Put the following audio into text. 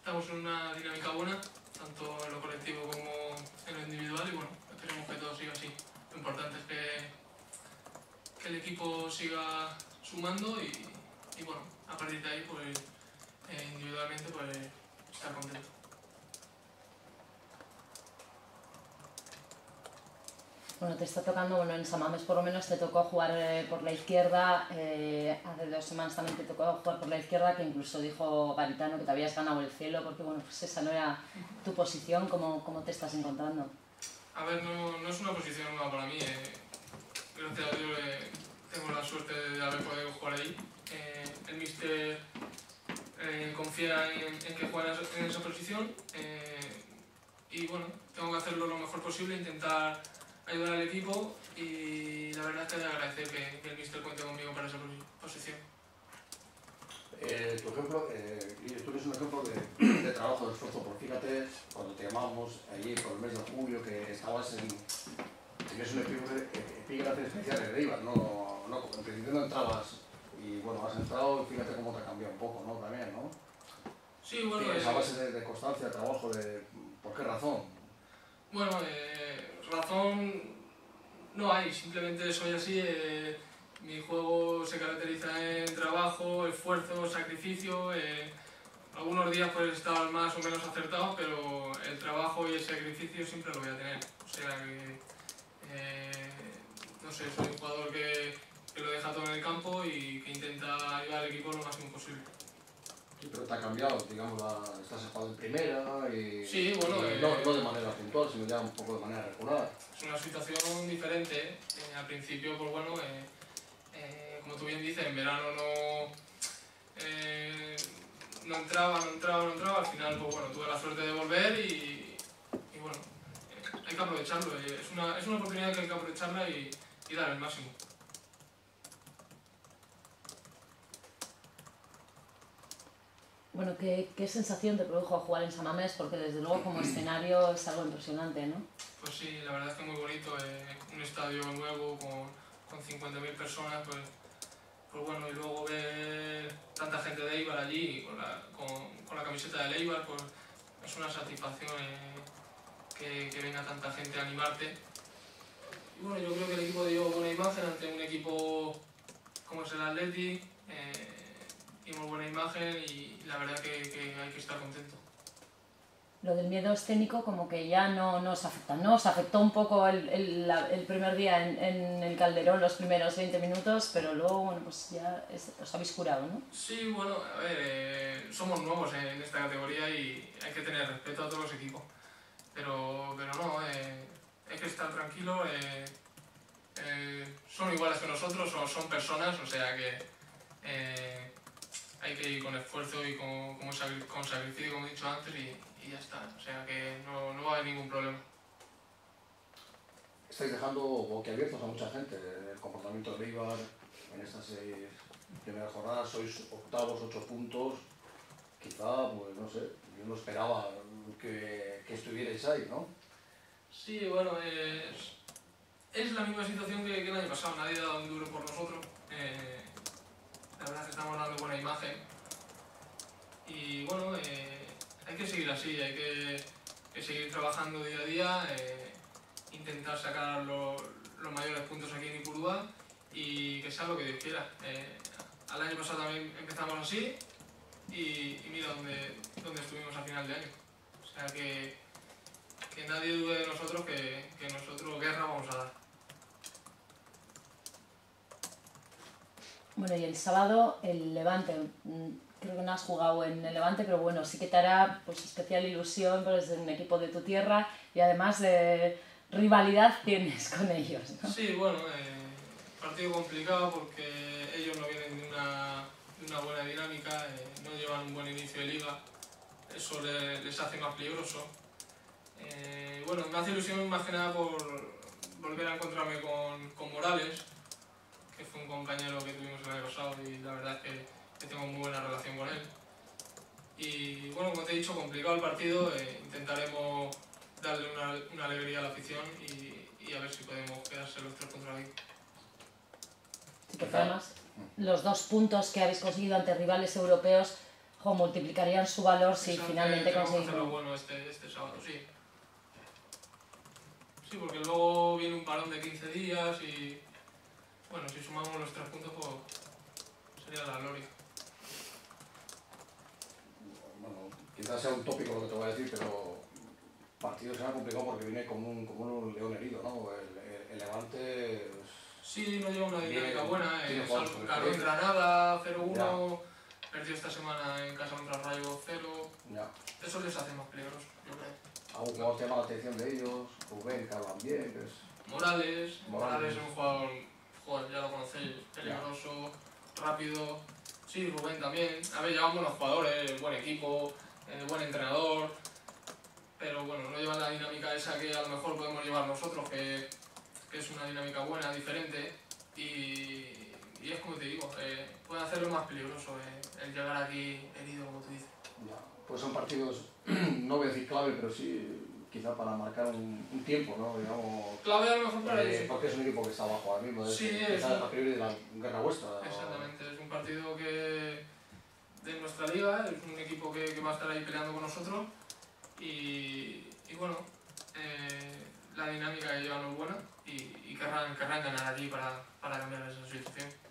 estamos en una dinámica buena, tanto en lo colectivo como en lo individual, y bueno, esperemos que todo siga así. Lo importante es que el equipo siga sumando y bueno, a partir de ahí, pues individualmente, pues estar contento. Bueno, te está tocando, bueno, en San Mamés por lo menos te tocó jugar por la izquierda, hace 2 semanas también te tocó jugar por la izquierda, que incluso dijo Garitano que te habías ganado el cielo, porque bueno, pues esa no era tu posición. ¿Cómo te estás encontrando? A ver, no es una posición nueva para mí, gracias a Dios tengo la suerte de haber podido jugar ahí. El míster confía en que juegue en esa posición, y bueno, tengo que hacerlo lo mejor posible, intentar ayudar al equipo, y la verdad es que de agradecer que el míster cuente conmigo para esa posición. Tu ejemplo, tú eres un ejemplo de trabajo, de esfuerzo, porque fíjate, cuando te llamamos allí por el mes de julio, que estabas tenías un epígrafe especial en Eibar, en principio no entrabas, y bueno, has entrado, y fíjate cómo te ha cambiado un poco, ¿no? También, ¿no? Sí, bueno, Tienes a base de constancia, de trabajo, ¿por qué razón? Bueno, razón no hay, simplemente soy así. Mi juego se caracteriza en trabajo, esfuerzo, sacrificio. Algunos días puedes estar más o menos acertado, pero el trabajo y el sacrificio siempre lo voy a tener. O sea que, no sé, soy un jugador que lo deja todo en el campo y que intenta ayudar al equipo lo máximo posible. Sí, pero te ha cambiado, digamos, estás jugando en primera y, sí, bueno, no de manera puntual, sino ya un poco de manera regular. Es una situación diferente. Al principio, pues bueno, como tú bien dices, en verano no entraba, al final pues bueno, tuve la suerte de volver y bueno, hay que aprovecharlo, es una oportunidad que hay que aprovecharla y dar el máximo. Bueno, ¿qué sensación te produjo jugar en San Mamés? Porque desde luego como escenario es algo impresionante, ¿no? Pues sí, la verdad es que muy bonito, un estadio nuevo con 50.000 personas, pues bueno, y luego ver tanta gente de Eibar allí con la camiseta de Eibar, pues es una satisfacción que venga tanta gente a animarte. Y bueno, yo creo que el equipo dio buena imagen ante un equipo como es el Athletic, dimos buena imagen y la verdad que hay que estar contento. Lo del miedo escénico como que ya no nos afecta, ¿no? Os afectó un poco el primer día en el Calderón, los primeros 20 minutos, pero luego, bueno, pues ya os habéis curado, ¿no? Sí, bueno, a ver, somos nuevos en esta categoría y hay que tener respeto a todos los equipos, pero no, hay que estar tranquilo, son iguales que nosotros, son personas, o sea que hay que ir con esfuerzo y con sacrificio, como he dicho antes, y ya está, o sea que no va a haber ningún problema. Estáis dejando boquiabiertos a mucha gente, el comportamiento de Eibar en estas 6 primeras jornadas, sois octavos, 8 puntos, quizá, pues no sé, yo no esperaba que estuvierais ahí, ¿no? Sí, bueno, es la misma situación que el año pasado, nadie ha dado un duro por nosotros. La verdad es que estamos dando buena imagen y bueno, hay que seguir así, hay que seguir trabajando día a día, intentar sacar los mayores puntos aquí en Ipurúa y que sea lo que Dios quiera. Al año pasado también empezamos así y mira dónde estuvimos a final de año. O sea que nadie dude de nosotros, que nosotros guerra vamos a dar. Bueno, y el sábado el Levante, creo que no has jugado en el Levante, pero bueno, sí que te hará pues especial ilusión, pues es un equipo de tu tierra y además rivalidad tienes con ellos, ¿no? Sí, bueno, partido complicado porque ellos no vienen de una buena dinámica, no llevan un buen inicio de liga, eso les hace más peligroso. Bueno, me hace ilusión más que nada por volver a encontrarme con Morales, que fue un compañero que tuvimos el año pasado y la verdad es que tengo muy buena relación con él. Y bueno, como te he dicho, complicado el partido, intentaremos darle una alegría a la afición y a ver si podemos quedarse los 3 contra 20. Porque además los 2 puntos que habéis conseguido ante rivales europeos, multiplicarían su valor si Pensaba que finalmente tenemos que conseguimos. hacerlo bueno este sábado, sí. Sí, porque luego viene un parón de 15 días y, bueno, si sumamos los 3 puntos, pues sería la gloria. Bueno, quizás sea un tópico lo que te voy a decir, pero partido será complicado porque viene como un león herido, ¿no? El Levante... Sí, no lleva una dinámica Bien, buena, tiene jugadores con ganó en experiencia. Granada 0-1, perdió esta semana en casa contra Rayo 0, Ya. eso les hace más peligrosos, yo creo. ¿Algún jugador te llama la atención de ellos? Rubén, que hablan bien, que es... Morales es un jugador, ya lo conocéis, peligroso, rápido. Sí, Rubén también. A ver, llevan buenos jugadores, buen equipo, buen entrenador, pero bueno, no llevan la dinámica esa que a lo mejor podemos llevar nosotros, que es una dinámica buena, diferente, y es como te digo, puede hacerlo más peligroso el llegar aquí herido, como tú dices. Ya. Pues son partidos, no voy a decir clave, pero sí quizá para marcar un tiempo, ¿no? Digamos, Clave a lo mejor para ellos. porque es un equipo que está abajo ahora mismo, Sí, es a priori de la guerra vuestra. Exactamente, es un partido que de nuestra liga, es un equipo que va a estar ahí peleando con nosotros y bueno, la dinámica que llevan es buena y querrán ganar aquí para cambiar esa situación.